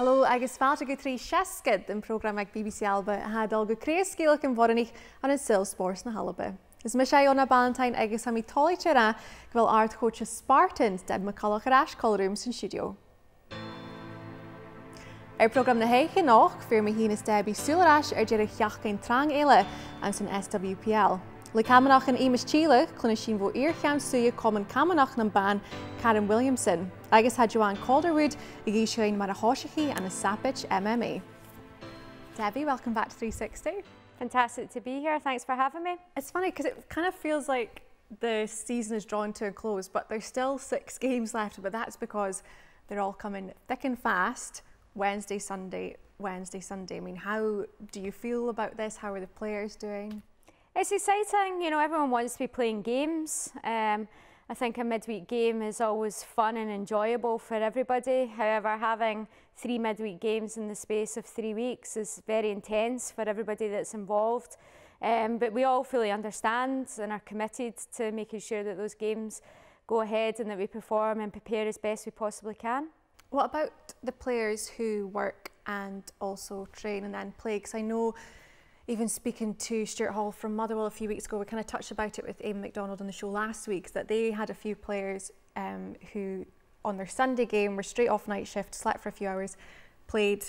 Hallo, agus fáilte go trí seascad an programme ag BBC ALBA a hadal go críoscéalach an bhóranich an an sùil spórs na ALBA. Is me sé Iona Ballantyne agus ha mi tálaite ra go bhfuil Àrd-Choidse Spartans Debbi McCulloch ar san studio. Ar program na héiche nach fear mi hínas Debbi sùil deireadh sheachdain trang eile an san SWPL. Le Camanachd an imis tilleadh cluinnidh bó iar-cheann-suidhe Comann Camanachd an ban Karen Williamson. Agus had Joanne Calderwood I gcíseoin mar a Àrd-Choidse and a Scottish MMA. Debbi, welcome back to 360. Fantastic to be here. Thanks for having me. It's funny because it kind of feels like the season is drawn to a close, but there's still 6 games left, but that's because they're all coming thick and fast. Wednesday, Sunday, Wednesday, Sunday. I mean, how do you feel about this? How are the players doing? It's exciting. You know, everyone wants to be playing games. I think a midweek game is always fun and enjoyable for everybody. However, having 3 midweek games in the space of 3 weeks is very intense for everybody that's involved. But we all fully understand and are committed to making sure that those games go ahead and that we perform and prepare as best we possibly can. What about the players who work and also train and then play? Because I know, even speaking to Stuart Hall from Motherwell a few weeks ago, we kind of touched about it with Amy McDonald on the show last week, that they had a few players who on their Sunday game were straight off night shift, slept for a few hours, played,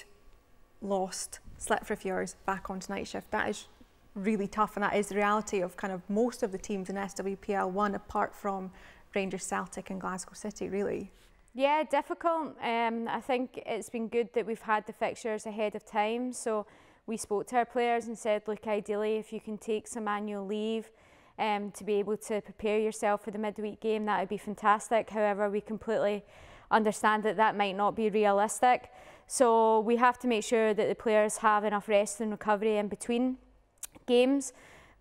lost, slept for a few hours, back onto night shift. That is really tough, and that is the reality of kind of most of the teams in SWPL 1, apart from Rangers, Celtic and Glasgow City, really. Yeah, difficult. I think it's been good that we've had the fixtures ahead of time. So we spoke to our players and said, look, ideally, if you can take some annual leave to be able to prepare yourself for the midweek game, that would be fantastic. However, we completely understand that that might not be realistic. So we have to make sure that the players have enough rest and recovery in between games,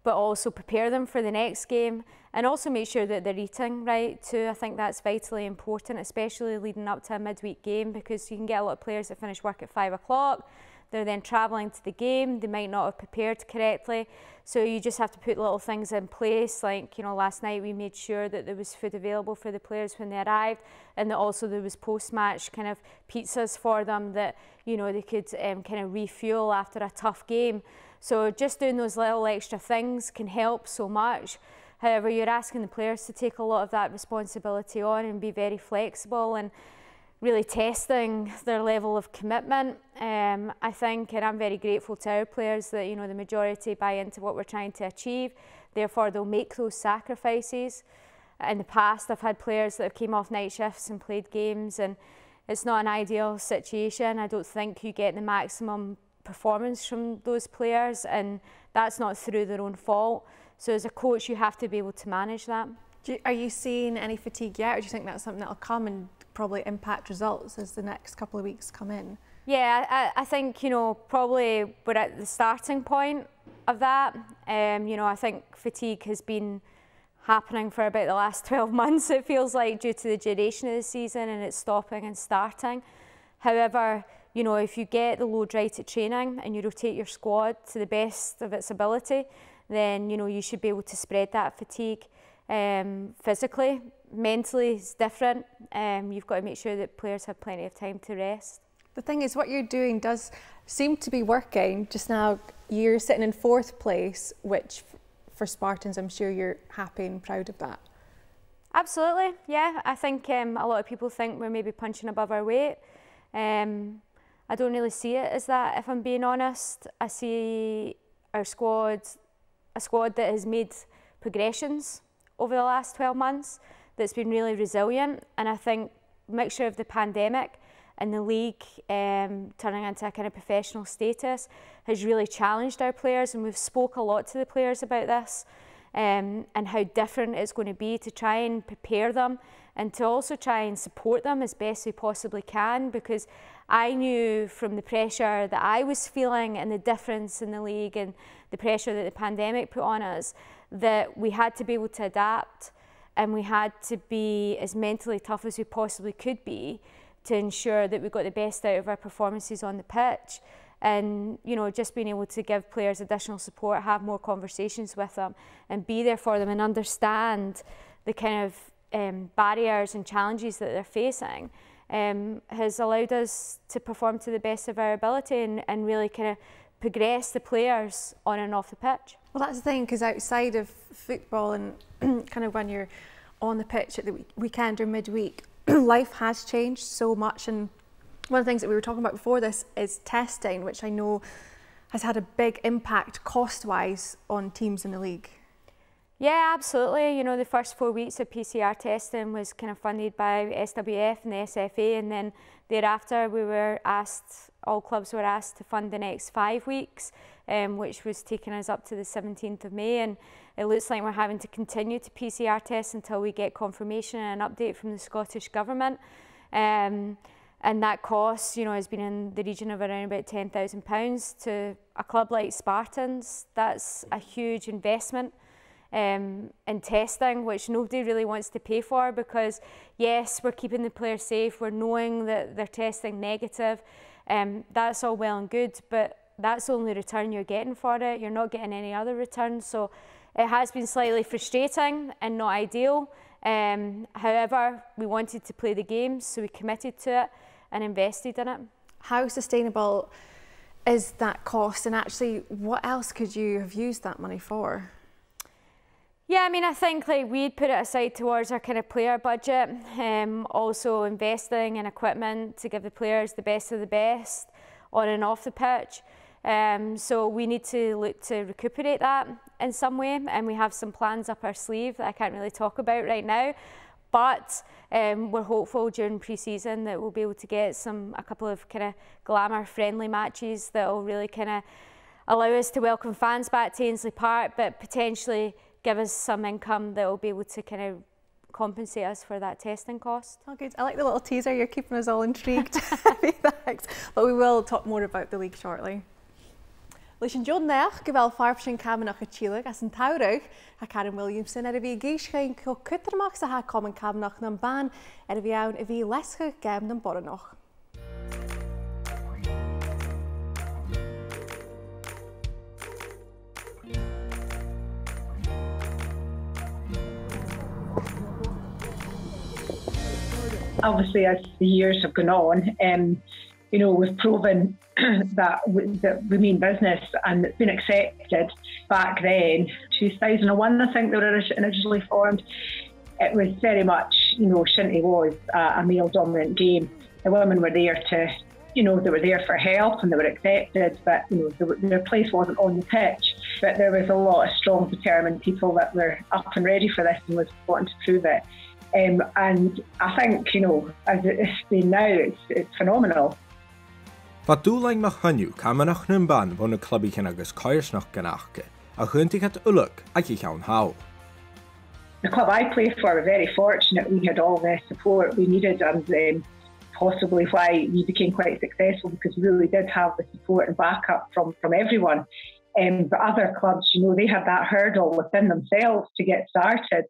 but also prepare them for the next game and also make sure that they're eating right too. I think that's vitally important, especially leading up to a midweek game, because you can get a lot of players that finish work at 5 o'clock. They're then travelling to the game, they might not have prepared correctly. So you just have to put little things in place, like, you know, last night we made sure that there was food available for the players when they arrived, and that also there was post-match kind of pizzas for them that, you know, they could kind of refuel after a tough game. So just doing those little extra things can help so much. However, you're asking the players to take a lot of that responsibility on and be very flexible and really testing their level of commitment. I think, and I'm very grateful to our players that, you know, the majority buy into what we're trying to achieve. Therefore, they'll make those sacrifices. In the past, I've had players that have came off night shifts and played games, and it's not an ideal situation. I don't think you get the maximum performance from those players, and that's not through their own fault. So as a coach, you have to be able to manage that. Are you seeing any fatigue yet, or do you think that's something that'll come and probably impact results as the next couple of weeks come in? Yeah, I think, you know, probably we're at the starting point of that. You know, I think fatigue has been happening for about the last 12 months, it feels like, due to the duration of the season and it's stopping and starting. However, you know, if you get the load right at training and you rotate your squad to the best of its ability, then, you know, you should be able to spread that fatigue. Physically, mentally it's different. You've got to make sure that players have plenty of time to rest. The thing is, what you're doing does seem to be working. Just now, you're sitting in 4th place, which for Spartans, I'm sure you're happy and proud of that. Absolutely, yeah. I think a lot of people think we're maybe punching above our weight. I don't really see it as that, if I'm being honest. I see our squad, a squad that has made progressions over the last 12 months, that's been really resilient. And I think a mixture of the pandemic and the league turning into a kind of professional status has really challenged our players, and we've spoke a lot to the players about this and how different it's going to be to try and prepare them and to also try and support them as best we possibly can, because I knew from the pressure that I was feeling and the difference in the league and the pressure that the pandemic put on us, that we had to be able to adapt and we had to be as mentally tough as we possibly could be to ensure that we got the best out of our performances on the pitch. And, you know, just being able to give players additional support, have more conversations with them and be there for them and understand the kind of barriers and challenges that they're facing has allowed us to perform to the best of our ability and really kind of progress the players on and off the pitch. Well, that's the thing, because outside of football and kind of when you're on the pitch at the weekend or midweek, life has changed so much. And one of the things that we were talking about before this is testing, which I know has had a big impact cost-wise on teams in the league. Yeah, absolutely. You know, the first 4 weeks of PCR testing was kind of funded by SWF and the SFA, and then thereafter we were asked, all clubs were asked to fund the next 5 weeks, which was taking us up to the 17th of May, and it looks like we're having to continue to PCR test until we get confirmation and an update from the Scottish Government. And that cost, you know, has been in the region of around about £10,000 to a club like Spartans. That's a huge investment in testing, which nobody really wants to pay for, because yes, we're keeping the players safe, we're knowing that they're testing negative, that's all well and good, but that's the only return you're getting for it. You're not getting any other return, so it has been slightly frustrating and not ideal. However, we wanted to play the games, so we committed to it and invested in it. How sustainable is that cost, and actually what else could you have used that money for? Yeah, I mean, I think like we'd put it aside towards our kind of player budget, also investing in equipment to give the players the best of the best on and off the pitch. So we need to look to recuperate that in some way, and we have some plans up our sleeve that I can't really talk about right now. But we're hopeful during pre-season that we'll be able to get a couple of kind of glamour-friendly matches that will really kind of allow us to welcome fans back to Ainsley Park, but potentially give us some income that will be able to kind of compensate us for that testing cost. Oh, good. I like the little teaser. You're keeping us all intrigued. Thanks. But we will talk more about the league shortly. Leis an Joanne go bhfuil Comann Camanachd a tilleadh as an teireadh a Karen Williamson a bhí géiscéin go cuideach sa Comann Camanachd an ban a bhí ann a bhí lescha gam an Boranoch. Obviously, as the years have gone on, you know, we've proven that we mean business, and it's been accepted. Back then, 2001, I think they were originally formed. It was very much, you know, shinty was a male-dominant game. The women were there to, you know, they were there for help and they were accepted, but, you know, their place wasn't on the pitch. But there was a lot of strong, determined people that were up and ready for this and was wanting to prove it. And I think, you know, as it's been now, it's phenomenal. Wat doellang mag hanniu Camanachd an ban van een clubje agus Coirsnach Ganachke, a hunting het uluk ag ich aan how. The club I play for were very fortunate. We had all the support we needed, and possibly why we became quite successful, because we really did have the support and backup from everyone. But other clubs, you know, they had that hurdle within themselves to get started.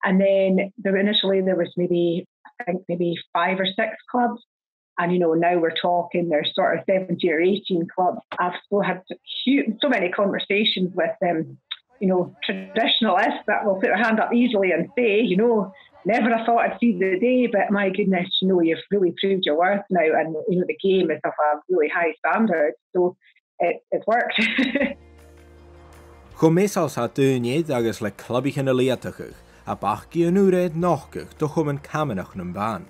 And then initially there was maybe 5 or 6 clubs. And, you know, now we're talking, there's sort of 70 or 18 clubs. I've still had so many conversations with you know, traditionalists that will put their hand up easily and say, you know, never I thought I'd see the day, but my goodness, you know, you've really proved your worth now. And, you know, the game is of a really high standard. So it's worked. Go meestal sa dúinéad agus le clubí in a léatachach, a bachgi an úréad nachgach do Comann Camanachd an ban.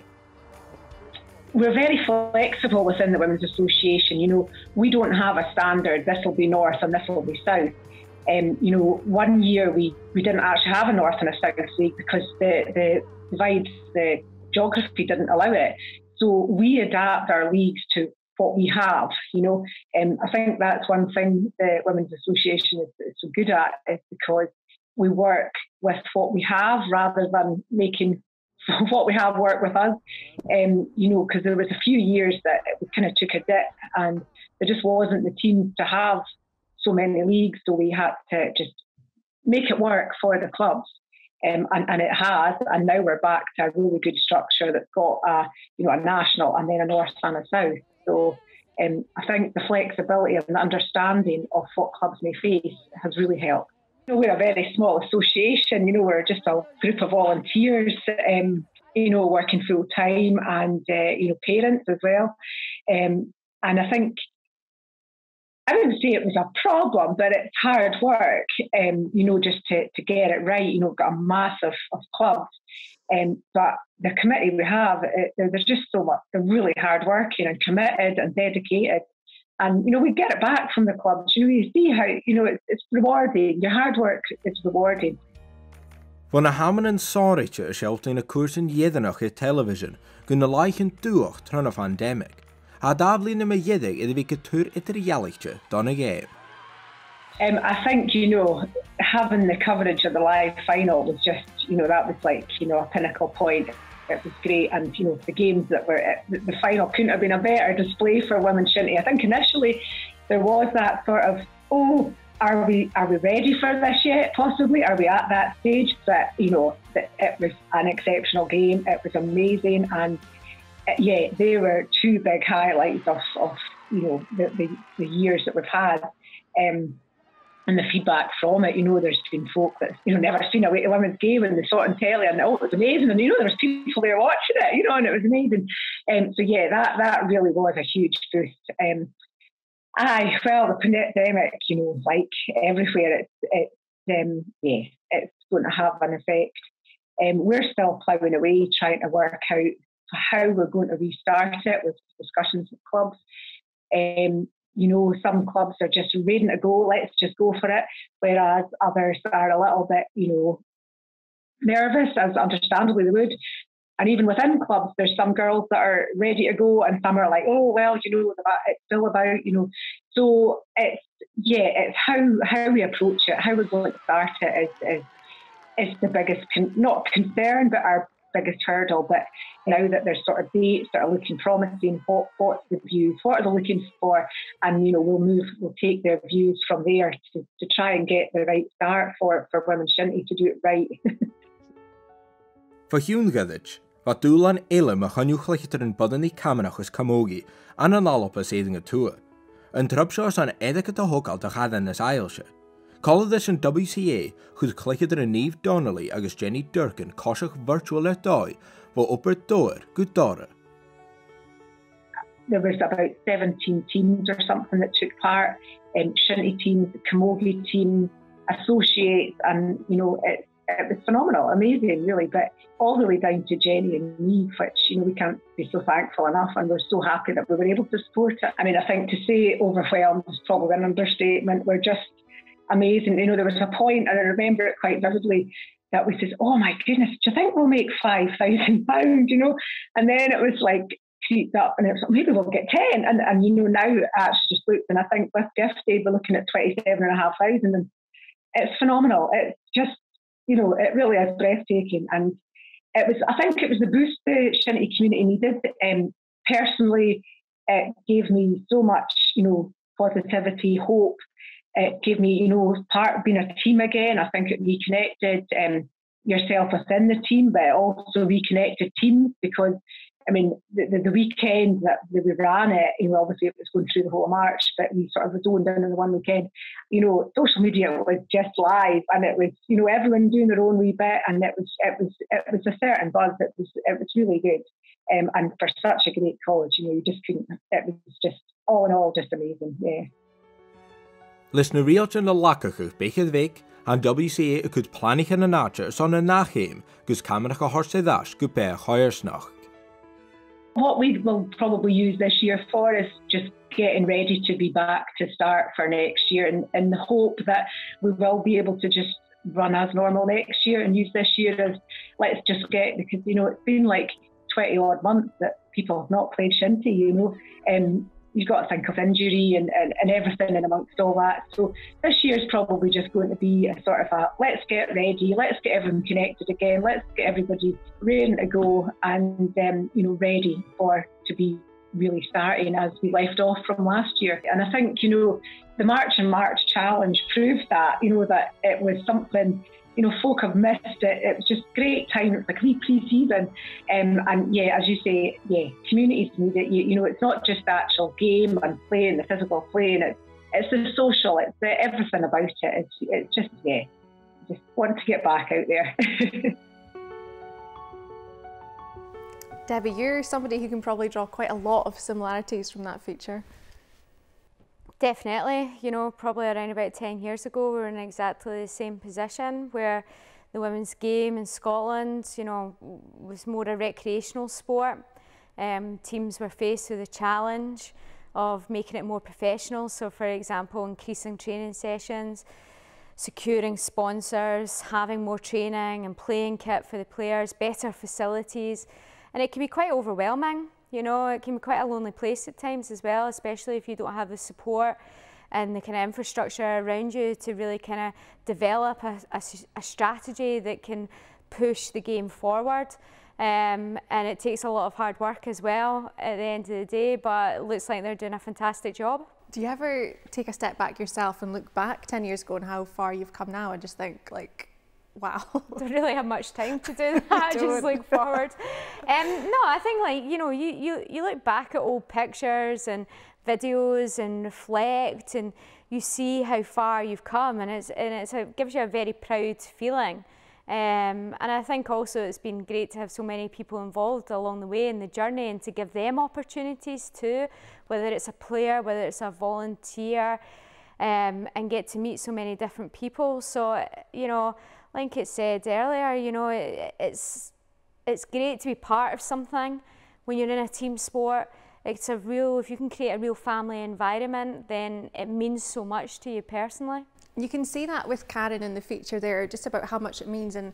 We're very flexible within the Women's Association. You know, we don't have a standard, this will be north and this will be south. You know, one year we didn't actually have a north and a south league because the divides, the geography didn't allow it. So we adapt our leagues to what we have, you know. I think that's one thing the Women's Association is so good at, is because we work with what we have rather than making what we have work with us. You know, because there was a few years that it kind of took a dip and there just wasn't the team to have so many leagues, so we had to just make it work for the clubs. And it has, and now we're back to a really good structure that's got you know, a national and then a north and a south. So I think the flexibility and the understanding of what clubs may face has really helped. You know, we're a very small association. You know, we're just a group of volunteers. you know, working full time and, you know, parents as well. And I think, I wouldn't say it was a problem, but it's hard work, you know, just to get it right. You know, got a mass of clubs. But the committee we have, there's just so much, they're really hard working and committed and dedicated. And, you know, we get it back from the clubs. You know, you see how, you know, it's rewarding. Your hard work is rewarding. When a haman and sáirite is shelved in a course in dheidhinnach in television, gun na leichen duach turn a pandemic. A dablin na me dheidhig iddi vi getur itar done game. I think, you know, having the coverage of the live final was just, you know, that was like, you know, a pinnacle point. It was great. And, you know, the games that were at the final couldn't have been a better display for women's shinty. I think initially there was that sort of, oh, are we ready for this yet? Possibly. Are we at that stage? But, you know, it was an exceptional game. It was amazing. And yeah, they were two big highlights of you know, the years that we've had. And the feedback from it, you know, there's been folk that, you know, never seen a women's game and they saw it on telly and, oh, it was amazing. And, you know, there was people there watching it, you know, and it was amazing. So, yeah, that really was a huge boost. Well, the pandemic, you know, like everywhere, it's going to have an effect. We're still ploughing away, trying to work out how we're going to restart it with discussions with clubs. You know, some clubs are just ready to go, let's just go for it, whereas others are a little bit, you know, nervous, as understandably they would. And even within clubs, there's some girls that are ready to go and some are like, oh, well, you know, it's still about, you know. So it's how we approach it, how we're going to start it is the biggest, not concern, but our biggest hurdle. But now that there's sort of dates that are looking promising, what's the views, what are they looking for, and, you know, we'll take their views from there to try and get the right start for women's shinty to do it right. For Húngadich, wat dúlan eile me chanúchlichter in Comann Camanachd is camogi an an ALBA seding a tour. Een trupshows an edeke te hokal te gaan in is eilse. Call this in WCA, who's clicked in Neve Donnelly agus Jenny Durkin, Koshach virtual at doi, for upper door, good daughter. There was about 17 teams or something that took part, shinty teams, camogie teams, associates, and, you know, it was phenomenal, amazing, really, but all the way down to Jenny and me, which, you know, we can't be so thankful enough, and we're so happy that we were able to support it. I mean, I think to say overwhelmed is probably an understatement. We're just amazing. You know, there was a point, and I remember it quite vividly, that we said, oh my goodness, do you think we'll make £5,000, you know? And then it was like, creeped up, and it was like, maybe we'll get 10. And you know, now I actually just looked, and I think with gift aid, we're looking at 27,500, and it's phenomenal. It's just, you know, it really is breathtaking. And it was, I think it was the boost the shinty community needed. Personally, it gave me so much, you know, positivity, hope. It gave me, you know, part of being a team again. I think it reconnected yourself within the team, but it also reconnected teams because, I mean, the weekend that we ran it, you know, obviously it was going through the whole of March, but we sort of zoned in on the one weekend. You know, social media was just live, and it was, you know, everyone doing their own wee bit, and it was a certain buzz. It was really good, and for such a great college, you know, you just couldn't. It was just all in all just amazing. Yeah. Listen, reeltje na lakkachu bechad week and WCA a could planning in a nature son a nachheim gus Camanachd Àrd-Choidse go Bheir Choirsnach. What we will probably use this year for is just getting ready to be back to start for next year, and in the hope that we will be able to just run as normal next year and use this year as let's just get, because, you know, it's been like 20 odd months that people have not played shinty, you know, and you've got to think of injury and everything in amongst all that. So this year is probably just going to be a sort of a let's get ready, let's get everyone connected again, let's get everybody ready to go and you know, ready to be really starting as we left off from last year. And I think, you know, the March and March challenge proved that, you know, that it was something, you know, folk have missed it. It was just great time. It's like pre-season. And yeah, as you say, yeah, communities need it. You know, it's not just the actual game and playing, the physical playing. It's the social, it's everything about it. It's just, yeah, just want to get back out there. Debbie, you're somebody who can probably draw quite a lot of similarities from that feature. Definitely, you know, probably around about 10 years ago we were in exactly the same position where the women's game in Scotland, you know, was more a recreational sport. Teams were faced with the challenge of making it more professional. So for example, increasing training sessions, securing sponsors, having more training and playing kit for the players, better facilities. And it can be quite overwhelming. You know, it can be quite a lonely place at times as well, especially if you don't have the support and the kind of infrastructure around you to really kind of develop a strategy that can push the game forward. And it takes a lot of hard work as well at the end of the day, but it looks like they're doing a fantastic job. Do you ever take a step back yourself and look back 10 years ago and how far you've come now and just think, like, wow. Don't really have much time to do that, just look forward. No, I think, like, you know, you look back at old pictures and videos and reflect and you see how far you've come, and it gives you a very proud feeling. And I think also it's been great to have so many people involved along the way in the journey and to give them opportunities too, whether it's a player, whether it's a volunteer, and get to meet so many different people. So, you know, like it said earlier, you know, it's great to be part of something when you're in a team sport. It's a real, if you can create a real family environment, then it means so much to you personally. You can see that with Karen in the feature there, just about how much it means, and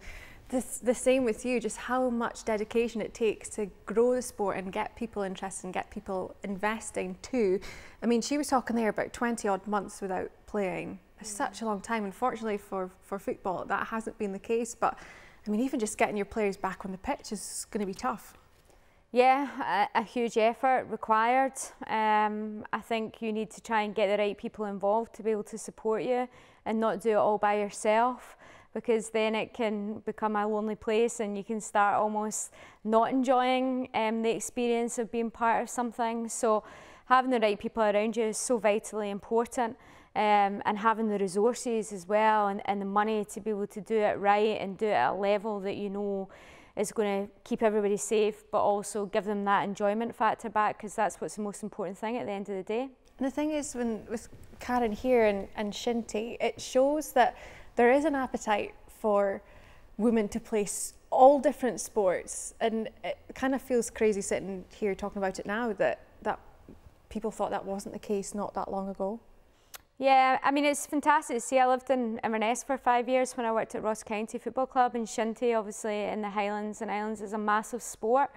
the same with you, just how much dedication it takes to grow the sport and get people interested and get people investing too. I mean, she was talking there about 20 odd months without playing. It's such a long time. Unfortunately for football, that hasn't been the case, but I mean, even just getting your players back on the pitch is going to be tough. Yeah, a huge effort required. I think you need to try and get the right people involved to be able to support you and not do it all by yourself, because then it can become a lonely place and you can start almost not enjoying the experience of being part of something. So having the right people around you is so vitally important, and having the resources as well and the money to be able to do it right and do it at a level that you know is going to keep everybody safe, but also give them that enjoyment factor back, because that's what's the most important thing at the end of the day. And the thing is, with Karen here and Shinty, it shows that there is an appetite for women to play all different sports, and it kind of feels crazy sitting here talking about it now that people thought that wasn't the case not that long ago. Yeah, I mean, it's fantastic to see. I lived in Inverness for 5 years when I worked at Ross County Football Club, and Shinty, obviously, in the Highlands and Islands is a massive sport.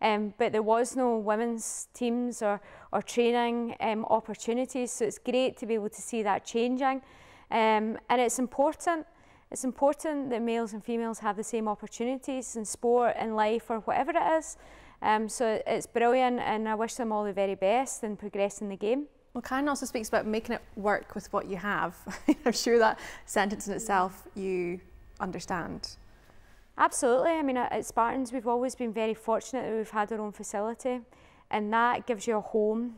But there was no women's teams or training opportunities, so it's great to be able to see that changing. And it's important. It's important that males and females have the same opportunities in sport, in life, or whatever it is. So it's brilliant, and I wish them all the very best in progressing the game. Well, Karen also speaks about making it work with what you have. I'm sure that sentence in itself you understand. Absolutely. I mean, at Spartans, we've always been very fortunate that we've had our own facility, and that gives you a home.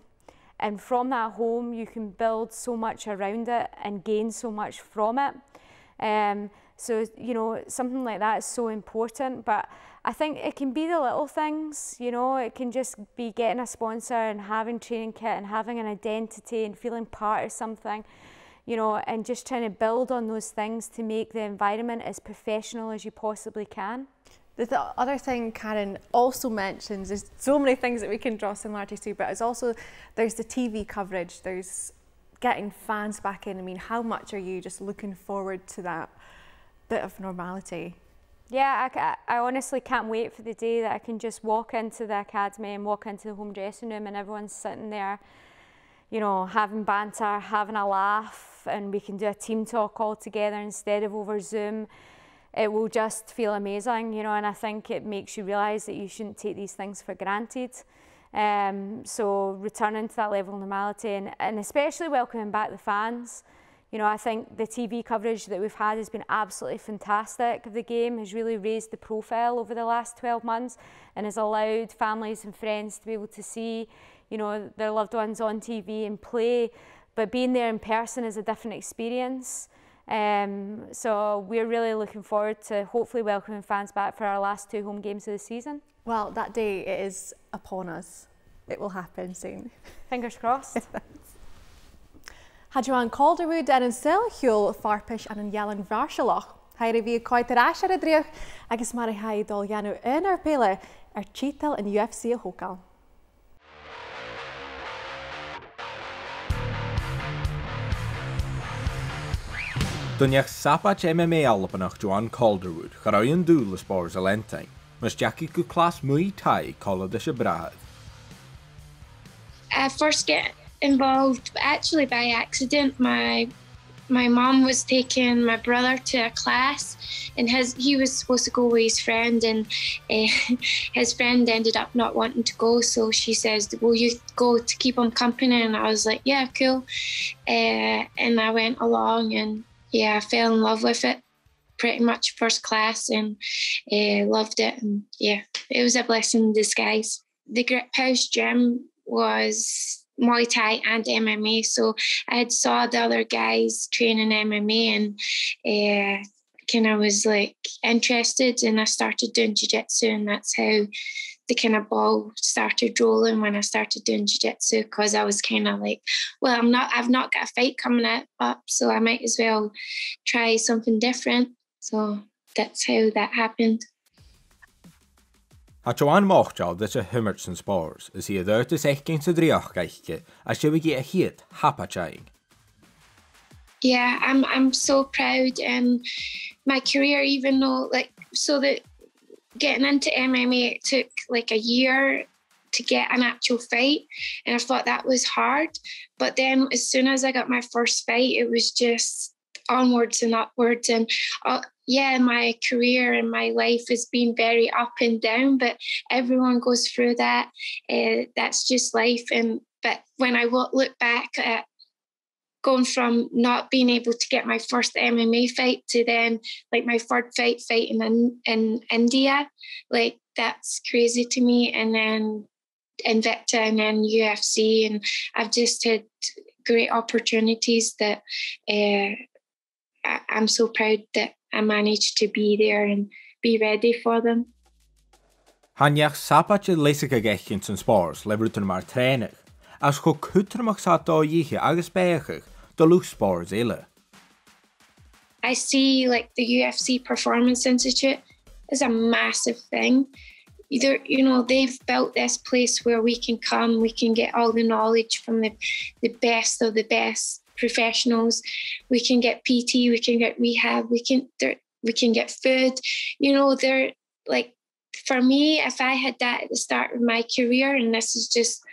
And from that home, you can build so much around it and gain so much from it. So, you know, something like that is so important. But I think it can be the little things, you know, it can just be getting a sponsor and having training kit and having an identity and feeling part of something, you know, and just trying to build on those things to make the environment as professional as you possibly can. The other thing Karen also mentions is so many things that we can draw similarities to, but it's also, there's the TV coverage, there's getting fans back in. I mean, how much are you just looking forward to that bit of normality? Yeah, I honestly can't wait for the day that I can just walk into the academy and walk into the home dressing room and everyone's sitting there, you know, having banter, having a laugh, and we can do a team talk all together instead of over Zoom. It will just feel amazing, you know, and I think it makes you realise that you shouldn't take these things for granted. So returning to that level of normality and especially welcoming back the fans. You know, I think the TV coverage that we've had has been absolutely fantastic. The game has really raised the profile over the last 12 months and has allowed families and friends to be able to see, you know, their loved ones on TV and play, but being there in person is a different experience. So we're really looking forward to hopefully welcoming fans back for our last 2 home games of the season. Well, that day is upon us. It will happen soon. Fingers crossed. Joanne Calderwood and in sel hiúil farpish and in Yalan Varshalach. Hair vi coite rasher dríoch agus mar ha dul janu in pele Àrd-Choidse in UFC a hócal. neach-sabaid MMA Albannach Joanne Calderwood charaíonn dúil Spartans Ballantyne, mas Jackie go class Muay Thai cuinnidh bheir. I first get involved actually by accident. My mom was taking my brother to a class, and he was supposed to go with his friend, and his friend ended up not wanting to go, so she says, will you go to keep him company? And I was like, yeah, cool. And I went along, and yeah, I fell in love with it pretty much first class, and loved it, and yeah, it was a blessing in disguise. The Grip House gym was Muay Thai and MMA, so I had saw the other guys training MMA, and kind of was like interested, and I started doing jiu-jitsu, and that's how the kind of ball started rolling when I started doing jiu-jitsu, because I was kind of like, well, I've not got a fight coming up, so I might as well try something different. So that's how that happened. Joanne Mochjaw dat a himmert in Spars is he uit is echt geen te drieach geiche as je we a heat hapaching. Yeah, I'm so proud, and my career, even though that getting into MMA, it took like a year to get an actual fight, and I thought that was hard. But then as soon as I got my first fight, it was just onwards and upwards, and yeah, my career and my life has been very up and down, but everyone goes through that. That's just life. But when I look back at going from not being able to get my first MMA fight to then like my third fighting in India, like that's crazy to me. And then Invicta and then UFC, and I've just had great opportunities that I'm so proud that I managed to be there and be ready for them. neach-sabaid leisig a gechint in Spars lebrútan mar tréinech, as go cútramach sa deireadh agus Bheir do luch Spars eile. I see like the UFC Performance Institute is a massive thing. Either, they've built this place where we can come, we can get all the knowledge from the best of the best professionals. We can get PT, we can get rehab, we can get food. They're like, for me, if I had that at the start of my career and this is just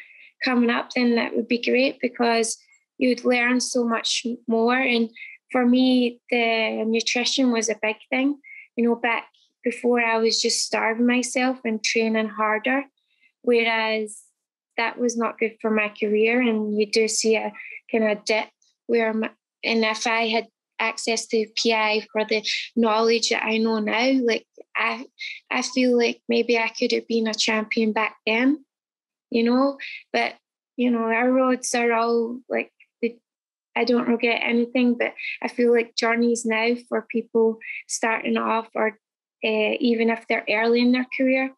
coming up, then that would be great, because you would learn so much more. And for me, the nutrition was a big thing. Back before, I was just starving myself and training harder, whereas that was not good for my career. And you do see a kind of dip and if I had access to PI for the knowledge that I know now, like I feel like maybe I could have been a champion back then, but our roads are all like, I don't regret anything, but I feel like journeys now for people starting off, or even if they're early in their career,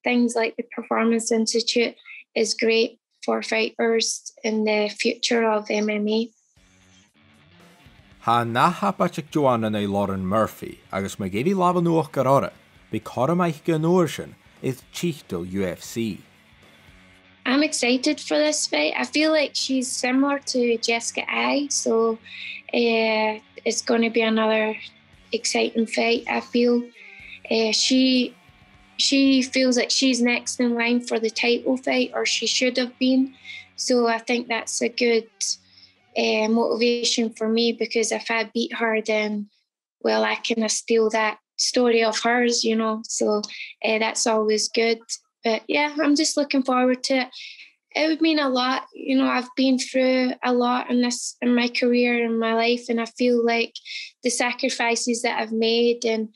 things like the Performance Institute is great for fighters in the future of MMA. Nahabaid Joanne and Lauren Murphy, agus me géirí laban nuach garara, be coramaich gan is Chichtal UFC. I'm excited for this fight. I feel like she's similar to Jessica Ai, so it's going to be another exciting fight. I feel she feels like she's next in line for the title fight, or she should have been. So I think that's a good motivation for me, because if I beat her, then well, I can steal that story of hers, so that's always good. But yeah, I'm just looking forward to it. It would mean a lot. I've been through a lot in my career, in my life, and I feel like the sacrifices that I've made and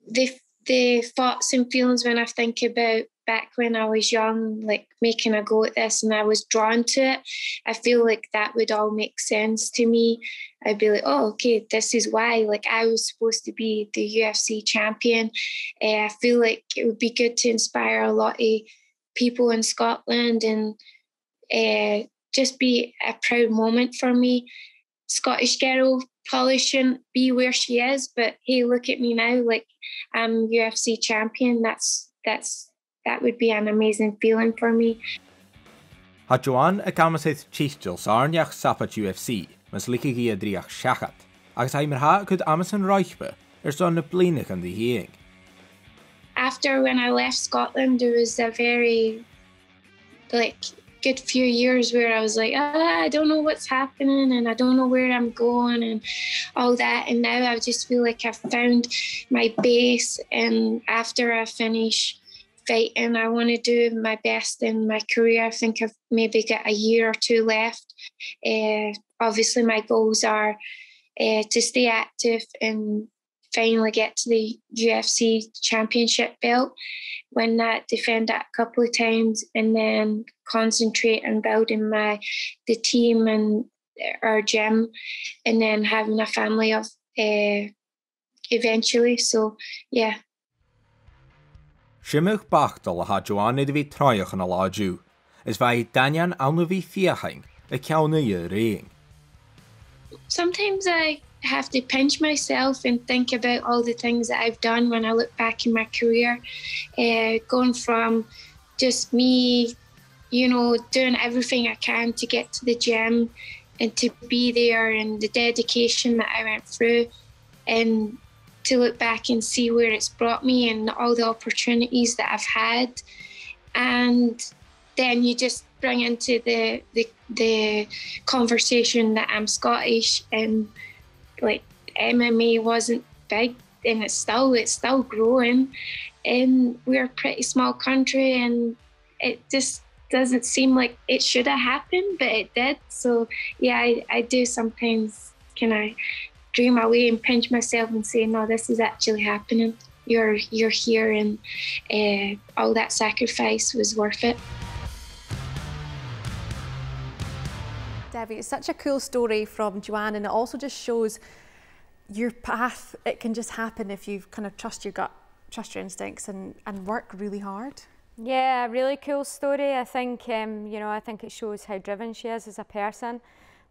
the thoughts and feelings when I think about back when I was young, like making a go at this and I was drawn to it, I feel like that would all make sense to me. I'd be like, oh, okay, this is why. Like I was supposed to be the UFC champion. I feel like it would be good to inspire a lot of people in Scotland and just be a proud moment for me. Scottish girl probably shouldn't be where she is, but hey, look at me now, like I'm UFC champion. That would be an amazing feeling for me. Ha Joanne a-gamassaidh tíochtail sárneach sapat UFC, mas licaí a dríach seachat, agus aimar ha could Amazon Reichbe son na blianach an dheidhinn. After when I left Scotland, there was a very good few years where I was like, I don't know what's happening and I don't know where I'm going and all that. And now I just feel like I've found my base. And after I finish fighting, I want to do my best in my career. I think I've maybe got a year or two left. Obviously, my goals are to stay active and finally get to the UFC championship belt, win that, defend that a couple of times, and then concentrate on building the team and our gym, and then having a family of eventually. So yeah. Simmich bachtal ha Joanne de bhí troich an a láidú, is bhí Danian anna bhí fiaching a ceanna réing. Sometimes I have to pinch myself and think about all the things that I've done when I look back in my career, going from just me, doing everything I can to get to the gym and to be there and the dedication that I went through, and to look back and see where it's brought me and all the opportunities that I've had. And then you just bring into the conversation that I'm Scottish and like MMA wasn't big, and it's still growing, and we're a pretty small country, and it just doesn't seem like it should have happened, but it did. So yeah, I do sometimes dream away and pinch myself and say, no, this is actually happening. You're here, and all that sacrifice was worth it. Debbie, it's such a cool story from Joanne, and it also just shows your path. It can just happen if you kind of trust your gut, trust your instincts, and work really hard. Yeah, really cool story. I think I think it shows how driven she is as a person.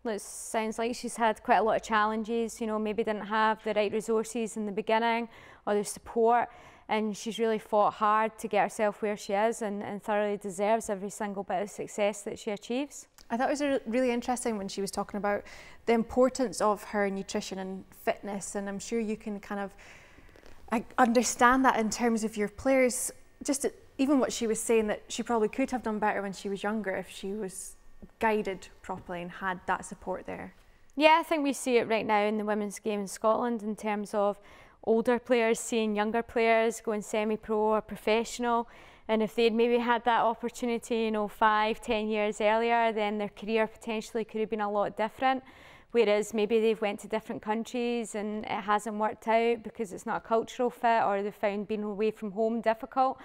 It sounds like she's had quite a lot of challenges, maybe didn't have the right resources in the beginning or the support, and she's really fought hard to get herself where she is, and thoroughly deserves every single bit of success that she achieves. I thought it was really interesting when she was talking about the importance of her nutrition and fitness, and I'm sure you can kind of understand that in terms of your players. Just even what she was saying, that she probably could have done better when she was younger if she was guided properly and had that support there. Yeah, I think we see it right now in the women's game in Scotland in terms of older players seeing younger players going semi-pro or professional, and if they'd maybe had that opportunity 5-10 years earlier, then their career potentially could have been a lot different, whereas maybe they've went to different countries and it hasn't worked out because it's not a cultural fit, or they've found being away from home difficult.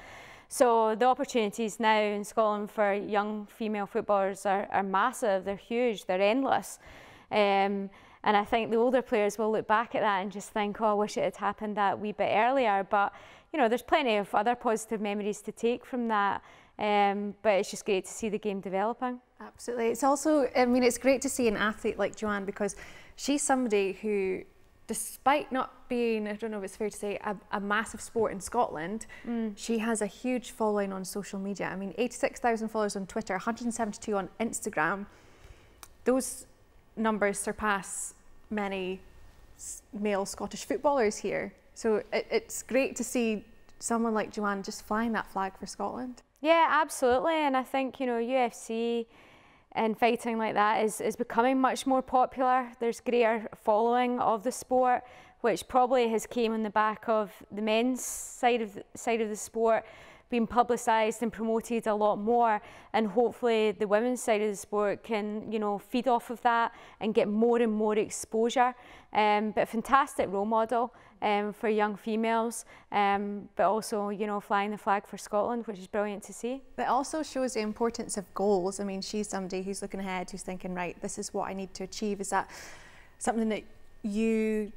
So the opportunities now in Scotland for young female footballers are massive, they're huge, they're endless. And I think the older players will look back at that and just think, oh, I wish it had happened that wee bit earlier. But there's plenty of other positive memories to take from that. But it's just great to see the game developing. Absolutely. It's also, it's great to see an athlete like Joanne, because she's somebody who, despite not being, I don't know if it's fair to say, a massive sport in Scotland, she has a huge following on social media. 86,000 followers on Twitter, 172 on Instagram. Those numbers surpass many male Scottish footballers here. So it's great to see someone like Joanne just flying that flag for Scotland. Yeah, absolutely. And I think, UFC and fighting like that is becoming much more popular. There's greater following of the sport, which probably has came on the back of the men's side of the sport being publicised and promoted a lot more, and hopefully the women's side of the sport can, you know, feed off of that and get more and more exposure. But a fantastic role model for young females, but also, you know, flying the flag for Scotland, which is brilliant to see. It also shows the importance of goals. I mean, she's somebody who's looking ahead, who's thinking, right, this is what I need to achieve. Is that something that you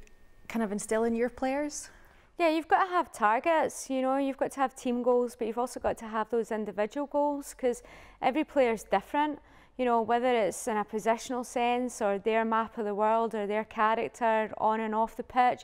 kind of instill in your players? Yeah, you've got to have targets, you know, you've got to have team goals, but you've also got to have those individual goals, because every player is different, you know, whether it's in a positional sense or their map of the world or their character on and off the pitch.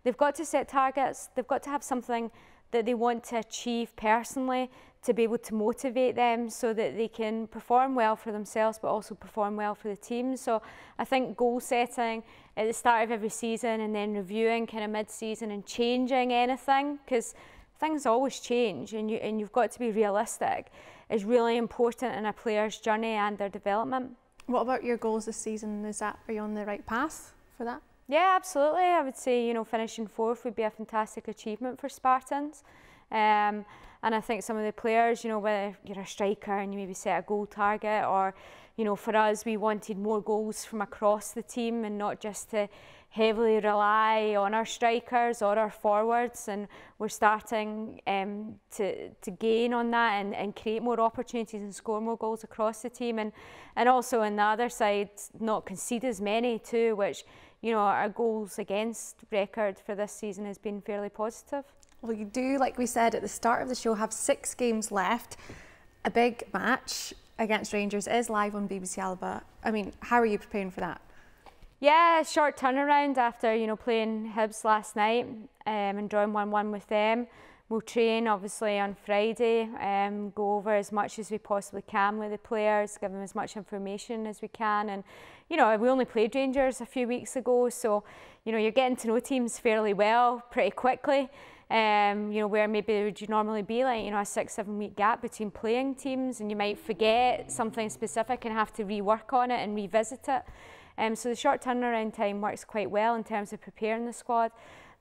They've got to set targets, they've got to have something that they want to achieve personally to be able to motivate them so that they can perform well for themselves but also perform well for the team. So I think goal setting at the start of every season and then reviewing kind of mid-season and changing anything, because things always change and you've got to be realistic, is really important in a player's journey and their development. What about your goals this season? Are you on the right path for that? Yeah, absolutely. I would say, you know, finishing 4th would be a fantastic achievement for Spartans. And I think some of the players, you know, whether you're a striker and you maybe set a goal target, or, you know, for us, we wanted more goals from across the team and not just to heavily rely on our strikers or our forwards, and we're starting to gain on that and create more opportunities and score more goals across the team, and also on the other side not concede as many too, which, you know, our goals against record for this season has been fairly positive. Well, you do, like we said at the start of the show, have 6 games left. A big match against Rangers is live on BBC ALBA. I mean, how are you preparing for that? Yeah, short turnaround after, you know, playing Hibs last night and drawing 1-1 with them. We'll train obviously on Friday, go over as much as we possibly can with the players, give them as much information as we can. And, you know, we only played Rangers a few weeks ago, so, you know, you're getting to know teams fairly well pretty quickly. You know, where maybe would you normally be like, you know, a 6-7 week gap between playing teams, and you might forget something specific and have to rework on it and revisit it. So the short turnaround time works quite well in terms of preparing the squad,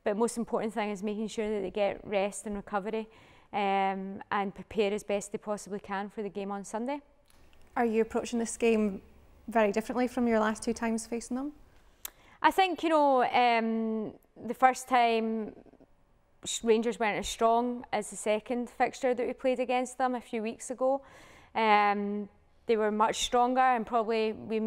but most important thing is making sure that they get rest and recovery and prepare as best they possibly can for the game on Sunday. Are you approaching this game very differently from your last 2 times facing them? I think, you know, the first time Rangers weren't as strong as the second fixture that we played against them a few weeks ago. They were much stronger, and probably we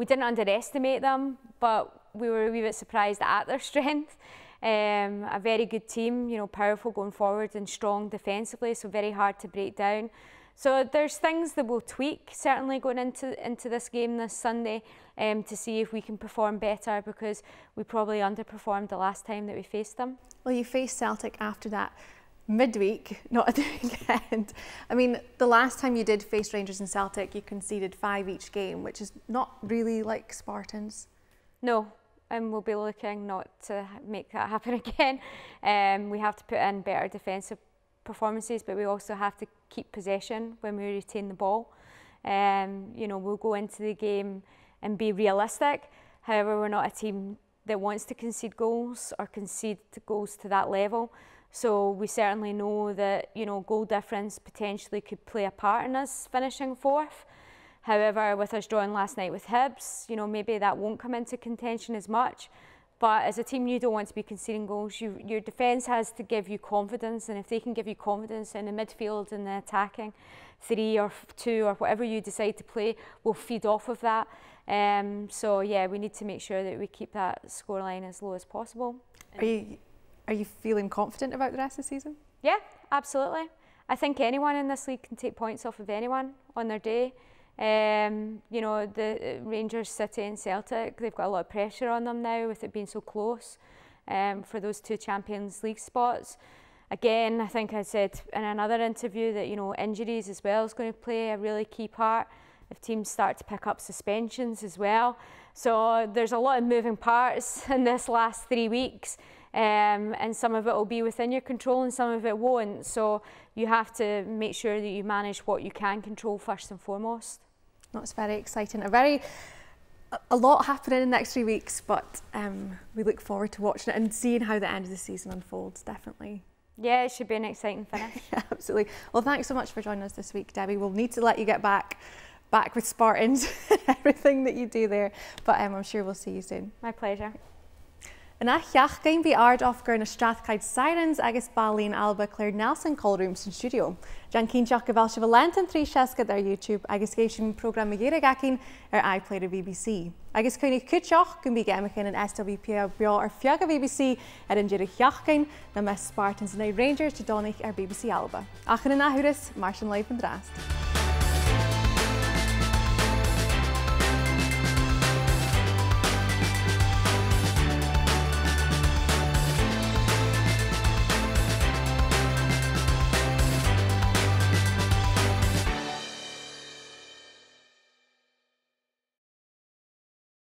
didn't underestimate them, but we were a wee bit surprised at their strength. A very good team, you know, powerful going forward and strong defensively, so very hard to break down. So there's things that we'll tweak certainly going into this game this Sunday to see if we can perform better, because we probably underperformed the last time that we faced them. Well, you faced Celtic after that midweek, not at the weekend. I mean, the last time you did face Rangers and Celtic, you conceded 5 each game, which is not really like Spartans. No, and we'll be looking not to make that happen again. We have to put in better defensive performances, but we also have to keep possession when we retain the ball. You know, we'll go into the game and be realistic. However, we're not a team that wants to concede goals or concede goals to that level. So we certainly know that, you know, goal difference potentially could play a part in us finishing 4th. However, with us drawing last night with Hibs, you know, maybe that won't come into contention as much. But as a team, you don't want to be conceding goals. Your defence has to give you confidence, and if they can give you confidence in the midfield and the attacking 3 or 2 or whatever you decide to play, will feed off of that. So yeah, we need to make sure that we keep that scoreline as low as possible. Are you feeling confident about the rest of the season? Yeah, absolutely. I think anyone in this league can take points off of anyone on their day. You know, the Rangers, City and Celtic, they've got a lot of pressure on them now with it being so close for those 2 Champions League spots. Again, I think I said in another interview that, you know, injuries as well is going to play a really key part if teams start to pick up suspensions as well. So there's a lot of moving parts in this last 3 weeks. And some of it will be within your control and some of it won't. So you have to make sure that you manage what you can control first and foremost. That's very exciting. A lot happening in the next 3 weeks, but we look forward to watching it and seeing how the end of the season unfolds, definitely. Yeah, it should be an exciting finish. Absolutely. Well, thanks so much for joining us this week, Debbie. We'll need to let you get back with Spartans and everything that you do there, but I'm sure we'll see you soon. My pleasure. In sheachdain bhí Àrd ofgur na Àrd-Choidse Spartans agus Ballín ALBA Claire Nelson Calderwood in studio. Jan cínteach go bhfuil se bhfuil trí seascad ar YouTube agus géis sin program a dhéire gacin ar iPlayer BBC. Agus chuinnig cúteach go bhí geimecin an SWPL beo ar fiag a BBC ar an deireadh sheachdain na mes Spartans na Rangers de Donich ar BBC ALBA. Achan in ahuras, mar sin leib an drast.